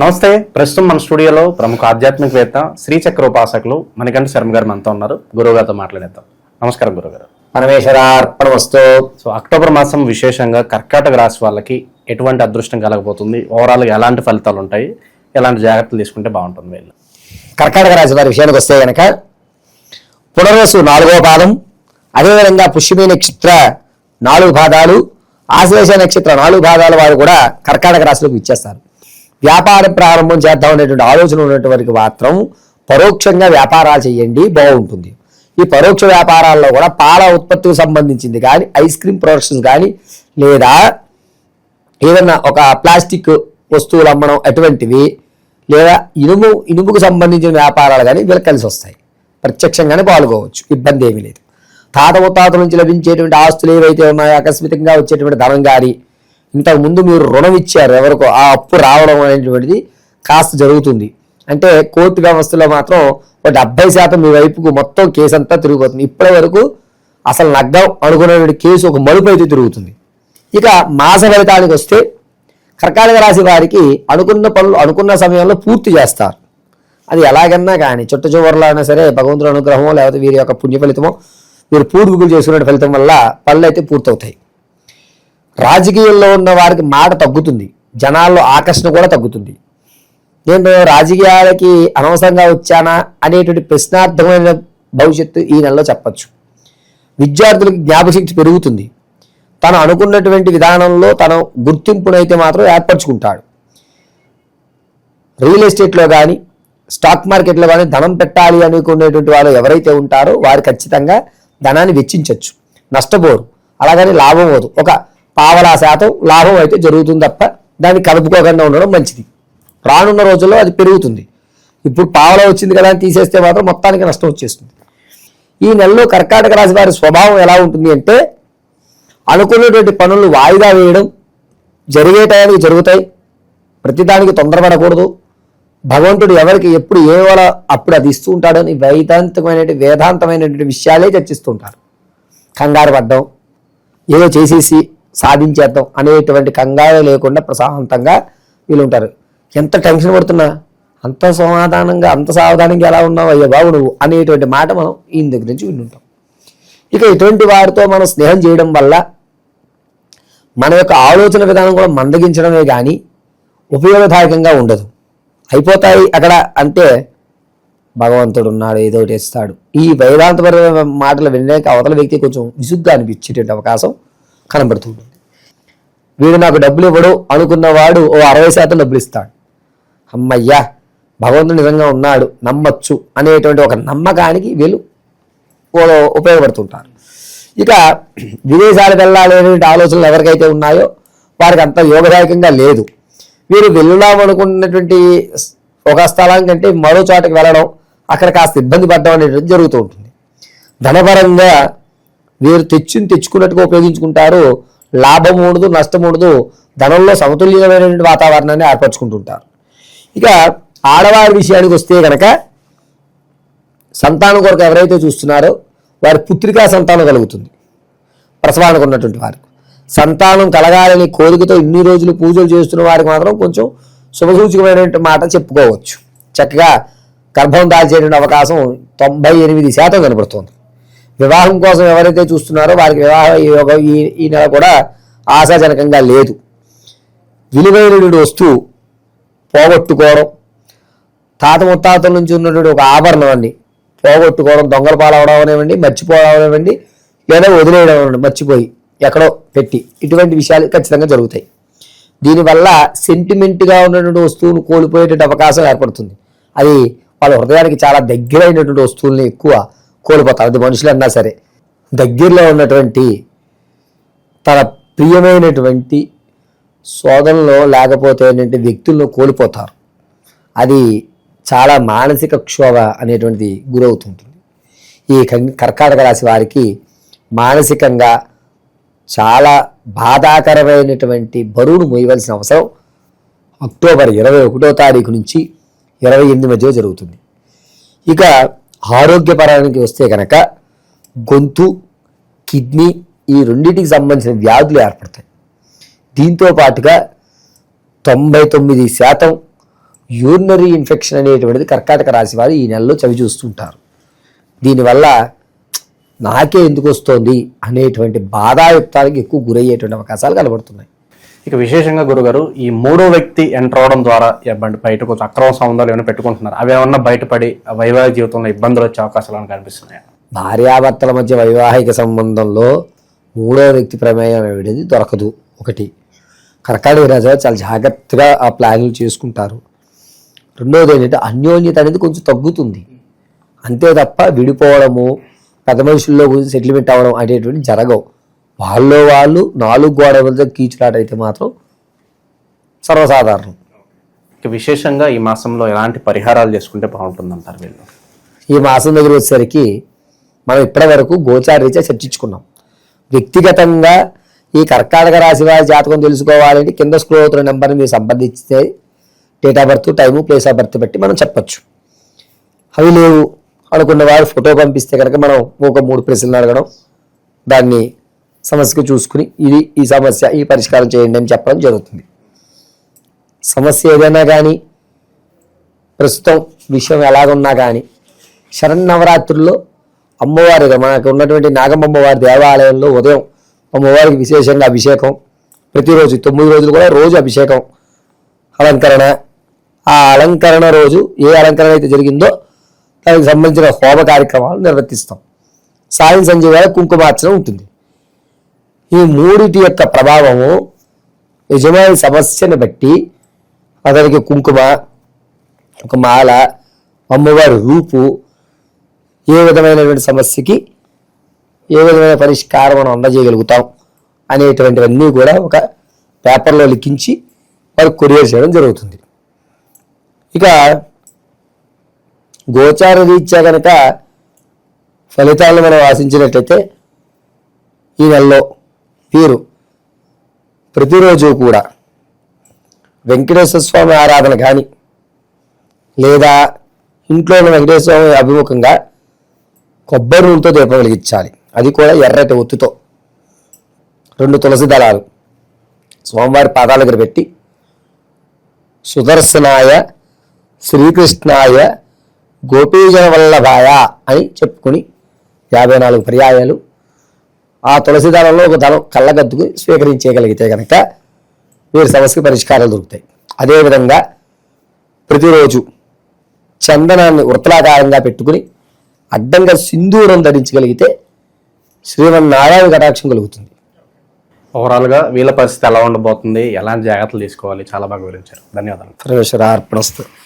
నమస్తే. ప్రస్తుతం మన స్టూడియోలో ప్రముఖ ఆధ్యాత్మికవేత్త శ్రీచక్ర ఉపాసకులు మణికంఠ శర్మ గారు మనతో ఉన్నారు. గురువు గారితో మాట్లాడేద్దాం. నమస్కారం గురుగారు. పరమేశ్వరార్పణమస్తు. సో అక్టోబర్ మాసం విశేషంగా కర్కాటక రాశి వాళ్ళకి ఎటువంటి అదృష్టం కలగబోతుంది, ఓవరాల్గా ఎలాంటి ఫలితాలు ఉంటాయి, ఎలాంటి జాగ్రత్తలు తీసుకుంటే బాగుంటుంది వీళ్ళు? కర్కాటక రాశి వారి విషయానికి వస్తే గనక పునర్వసు 4వ పాదం, అదేవిధంగా పుష్యమి నక్షత్ర 4 పాదాలు, ఆశ్లేష నక్షత్ర 4 పాదాల వారు కూడా కర్కాటక రాశిలోకి ఇచ్చేస్తారు. వ్యాపారం ప్రారంభం చేద్దాం అనేటువంటి ఆలోచన ఉన్నటువంటి మాత్రం పరోక్షంగా వ్యాపారాలు చేయండి, బాగుంటుంది. ఈ పరోక్ష వ్యాపారాల్లో కూడా పాల ఉత్పత్తికి సంబంధించింది కానీ, ఐస్ క్రీమ్ ప్రొడక్షన్స్ కానీ, లేదా ఏదన్నా ఒక ప్లాస్టిక్ వస్తువులు అమ్మడం అటువంటివి, లేదా ఇనుముకు సంబంధించిన వ్యాపారాలు కానీ వీళ్ళకి కలిసి వస్తాయి. ప్రత్యక్షంగానే పాల్గొవచ్చు, ఇబ్బంది ఏమీ లేదు. తాత ముత్తాతల నుంచి లభించేటువంటి ఆస్తులు ఏవైతే ఉన్నాయో, ఆకస్మికంగా వచ్చేటువంటి ధనం కానీ, ఇంతకుముందు మీరు రుణం ఇచ్చారు ఎవరికో, ఆ అప్పు రావడం అనేటువంటిది కాస్త జరుగుతుంది. అంటే కోర్టు వ్యవస్థలో మాత్రం 70% మీ వైపుకు మొత్తం కేసు అంతా తిరిగిపోతుంది. ఇప్పటి వరకు అసలు నగ్గం అనుకునేటువంటి కేసు ఒక మలుపు అయితే తిరుగుతుంది. ఇక మాస ఫలితానికి వస్తే కర్కాటక రాశి వారికి అనుకున్న పనులు అనుకున్న సమయంలో పూర్తి చేస్తారు. అది ఎలాగన్నా కానీ చుట్ట చివరిలో అయినా సరే భగవంతుడి అనుగ్రహమో లేకపోతే వీరి యొక్క పుణ్య ఫలితమో, వీరు పూర్వీకులు చేసుకునే ఫలితం వల్ల పనులు అయితే పూర్తవుతాయి. రాజకీయాల్లో ఉన్న వారికి మాట తగ్గుతుంది, జనాల్లో ఆకర్షణ కూడా తగ్గుతుంది. నేను రాజకీయాలకి అనవసరంగా వచ్చానా అనేటువంటి ప్రశ్నార్థమైన భవిష్యత్తు ఈ నెలలో చెప్పచ్చు. విద్యార్థులకు జ్ఞాపశక్తి పెరుగుతుంది. తను అనుకున్నటువంటి విధానంలో తన గుర్తింపునైతే మాత్రం ఏర్పరచుకుంటాడు. రియల్ ఎస్టేట్లో కానీ, స్టాక్ మార్కెట్లో కానీ ధనం పెట్టాలి అనుకునేటువంటి వాళ్ళు ఎవరైతే ఉంటారో వారు ఖచ్చితంగా ధనాన్ని వెచ్చించవచ్చు, నష్టపోరు. అలాగని లాభం అవదు. ఒక 0.5% లాభం అయితే జరుగుతుంది తప్ప దాన్ని కలుపుకోకుండా ఉండడం మంచిది. రానున్న రోజుల్లో అది పెరుగుతుంది. ఇప్పుడు పావలా వచ్చింది కదా అని తీసేస్తే మాత్రం మొత్తానికి నష్టం వచ్చేస్తుంది. ఈ నెలలో కర్కాటక రాశి వారి స్వభావం ఎలా ఉంటుంది అంటే, అనుకున్నటువంటి పనులు వాయిదా వేయడం, జరిగే టయానికి జరుగుతాయి, ప్రతిదానికి తొందరపడకూడదు, భగవంతుడు ఎవరికి ఎప్పుడు ఏవో అప్పుడు అది ఇస్తూ ఉంటాడని వేదాంతమైనటువంటి విషయాలే చర్చిస్తూ ఉంటారు. కంగారు పడ్డం, ఏదో చేసేసి సాధించేద్దాం అనేటువంటి కంగారు లేకుండా ప్రశాంతంగా వీళ్ళు ఉంటారు. ఎంత టెన్షన్ పడుతున్నా అంత సమాధానంగా, అంత సావధానంగా ఎలా ఉన్నావు అయ్యా బాబు నువ్వు అనేటువంటి మాట మనం ఈయన దగ్గర నుంచి వింటుంటాం. ఇక ఇటువంటి వారితో మనం స్నేహం చేయడం వల్ల మన యొక్క ఆలోచన విధానం కూడా మందగించడమే కానీ ఉపయోగదాయకంగా ఉండదు. అయిపోతాయి అక్కడ అంటే భగవంతుడు ఉన్నాడు, ఏదో ఒకటి ఇస్తాడు. ఈ వేదాంతపరమైన మాటలు వినడానికి అవతల వ్యక్తి కొంచెం విసుగ్గా అనిపించేటువంటి అవకాశం కనబడుతుంటుంది. వీడు నాకు డబ్బులు ఇవ్వడు అనుకున్నవాడు 60% డబ్బులు ఇస్తాడు. అమ్మయ్యా భగవంతుడు నిజంగా ఉన్నాడు, నమ్మచ్చు అనేటువంటి ఒక నమ్మకానికి వీళ్ళు ఉపయోగపడుతుంటారు. ఇక విదేశాలకు వెళ్ళాలి అనేటువంటి ఆలోచనలు ఎవరికైతే ఉన్నాయో వారికి అంత యోగదాయకంగా లేదు. వీరు వెళ్దామనుకున్నటువంటి ఒక స్థలానికంటే మరో చోటకి వెళ్ళడం, అక్కడ కాస్త ఇబ్బంది పడడం అనేటువంటి జరుగుతూ ఉంటుంది. ధనపరంగా వీరు తెచ్చుకున్నట్టుగా ఉపయోగించుకుంటారు. లాభం ఉండదు, నష్టం ఉండదు, ధనంలో సమతుల్యమైనటువంటి వాతావరణాన్ని ఏర్పరచుకుంటుంటారు. ఇక ఆడవారి విషయానికి వస్తే కనుక సంతానం కొరకు ఎవరైతే చూస్తున్నారో వారి పుత్రికా సంతానం కలుగుతుంది. ప్రసవానికి ఉన్నటువంటి వారికి సంతానం కలగాలని కోరికతో ఇన్ని రోజులు పూజలు చేస్తున్న వారికి మాత్రం కొంచెం శుభసూచకమైనటువంటి మాట చెప్పుకోవచ్చు. చక్కగా గర్భం దాల్చేటువంటి అవకాశం 98% కనబడుతుంది. వివాహం కోసం ఎవరైతే చూస్తున్నారో వారికి వివాహ యోగం ఈ నెల కూడా ఆశాజనకంగా లేదు. విలువైనటువంటి వస్తువు పోగొట్టుకోవడం, తాత ముత్తాతల నుంచి ఉన్నటువంటి ఒక ఆభరణాన్ని పోగొట్టుకోవడం, దొంగల పాలవడం అనేవండి, మర్చిపోవడం అనేవండి, లేదా వదిలేయడం అనండి, మర్చిపోయి ఎక్కడో పెట్టి, ఇటువంటి విషయాలు ఖచ్చితంగా జరుగుతాయి. దీనివల్ల సెంటిమెంట్గా ఉన్నటువంటి వస్తువును కోల్పోయేటువంటి అవకాశం ఏర్పడుతుంది. అది వాళ్ళ హృదయానికి చాలా దగ్గరైనటువంటి వస్తువుల్ని ఎక్కువ కోల్పోతారు. అది మనుషులు అన్నా సరే, దగ్గరలో ఉన్నటువంటి తన ప్రియమైనటువంటి సోదరులో లేకపోతే ఏంటంటే వ్యక్తులను కోల్పోతారు. అది చాలా మానసిక క్షోభ అనేటువంటిది గురవుతుంటుంది. ఈ కర్కాటక రాశి వారికి మానసికంగా చాలా బాధాకరమైనటువంటి బరువును మోయవలసిన అవసరం అక్టోబర్ 21వ తారీఖు నుంచి 28 మధ్య జరుగుతుంది. ఇక ఆరోగ్యపరానికి వస్తే కనుక గొంతు, కిడ్నీ ఈ రెండింటికి సంబంధించిన వ్యాధులు ఏర్పడతాయి. దీంతో పాటుగా 99% యూరినరీ ఇన్ఫెక్షన్ అనేటువంటిది కర్కాటక రాశి వారు ఈ నెలలో చవి చూస్తుంటారు. దీనివల్ల నాకే ఎందుకు వస్తుంది అనేటువంటి బాధాయుక్తానికి ఎక్కువ గురయ్యేటువంటి అవకాశాలు కనబడుతున్నాయి. ఇక విశేషంగా గురుగారు, ఈ మూడో వ్యక్తి ఎంటర్ అవడం ద్వారా బయటకు అక్రమ సంబంధాలు ఏమైనా పెట్టుకుంటున్నారు, అవి ఏమన్నా బయటపడి వైవాహిక జీవితంలో ఇబ్బందులు వచ్చే అవకాశాలు ఏమైనా కనిపిస్తున్నాయి? భార్యాభర్తల మధ్య వైవాహిక సంబంధంలో మూడో వ్యక్తి ప్రమేయం అనేది దొరకదు. ఒకటి, కర్కాటక రాశి వారు చాలా జాగ్రత్తగా ఆ ప్లాన్లు చేసుకుంటారు. రెండవది ఏంటంటే అన్యోన్యత అనేది కొంచెం తగ్గుతుంది. అంతే తప్ప విడిపోవడము, పెద్ద మనుషుల్లో గురించి సెటిల్మెంట్ అవ్వడం అనేటువంటి జరగవు. వాళ్ళు 4 గోడల మధ్య కీచులాట అయితే మాత్రం సర్వసాధారణం. ఇక విశేషంగా ఈ మాసంలో ఎలాంటి పరిహారాలు చేసుకుంటే బాగుంటుంది అంటారు వీళ్ళు? ఈ మాసం దగ్గర వచ్చేసరికి మనం ఇప్పటి వరకు గోచారీత్యా చర్చించుకున్నాం. వ్యక్తిగతంగా ఈ కర్కాటక రాశి వారి జాతకం తెలుసుకోవాలంటే కింద స్క్రోల్ అవుతున్న నెంబర్ని మీరు సంబంధించితే date of birth, time, place of birth బట్టి మనం చెప్పచ్చు. అవి లేవు అనుకున్న వారు ఫోటో పంపిస్తే కనుక మనం ఒక 3 ప్రశ్నలు అడగడం, దాన్ని సమస్యకు చూసుకుని ఈ సమస్య ఈ పరిష్కారం చేయండి అని చెప్పడం జరుగుతుంది. సమస్య ఏదైనా కానీ, ప్రస్తుతం విషయం ఎలాగున్నా కానీ, శరన్నవరాత్రుల్లో అమ్మవారి మనకు ఉన్నటువంటి నాగమ్మవారి దేవాలయంలో ఉదయం అమ్మవారికి విశేషంగా అభిషేకం, ప్రతిరోజు 9 రోజులు కూడా రోజు అభిషేకం, అలంకరణ. ఆ అలంకరణ రోజు ఏ అలంకరణ అయితే జరిగిందో దానికి సంబంధించిన హోమ కార్యక్రమాలు నిర్వర్తిస్తాం. సాయం సంధ్య వేళ కుంకుమార్చన ఉంటుంది. ఈ మూడిటి యొక్క ప్రభావము యజమాని సమస్యను బట్టి అతనికి కుంకుమ, ఒక మాల, అమ్మవారి రూపు, ఏ విధమైనటువంటి సమస్యకి ఏ విధమైన పరిష్కారం మనం అందజేయగలుగుతాం అనేటువంటివన్నీ కూడా ఒక పేపర్లో లిఖించి వారికి కొరియర్ చేయడం జరుగుతుంది. ఇక గోచార రీత్యా కనుక ఫలితాలను మనం ఆశించినట్లయితే ఈ నెలలో వీరు ప్రతిరోజు కూడా వెంకటేశ్వర స్వామి ఆరాధన కానీ, లేదా ఇంట్లోని వెంకటేశ్వర స్వామి అభిముఖంగా కొబ్బరి నూనెతో దీపం వెలిగించాలి. అది కూడా ఎర్రటి ఒత్తుతో 2 తులసి దళాలు స్వామివారి పాదాల దగ్గర పెట్టి సుదర్శనాయ, శ్రీకృష్ణాయ, గోపీజన వల్లభాయ అని చెప్పుకుని 54 పర్యాయాలు ఆ తులసి దళంలో ఒక దళం కళ్ళగద్దుకు స్వీకరించగలిగితే కనుక వీరి సమస్యకి పరిష్కారాలు దొరుకుతాయి. అదేవిధంగా ప్రతిరోజు చందనాన్ని వృత్తలాకారంగా పెట్టుకుని అడ్డంగా సింధూరం ధరించగలిగితే శ్రీమన్నారాయణ కటాక్షం కలుగుతుంది. ఓవరాల్గా వీళ్ళ పరిస్థితి ఎలా ఉండబోతుంది, ఎలాంటి జాగ్రత్తలు తీసుకోవాలి, చాలా బాగా వివరించారు. ధన్యవాదాలు. సర్వేశ్వర అర్పణస్తు.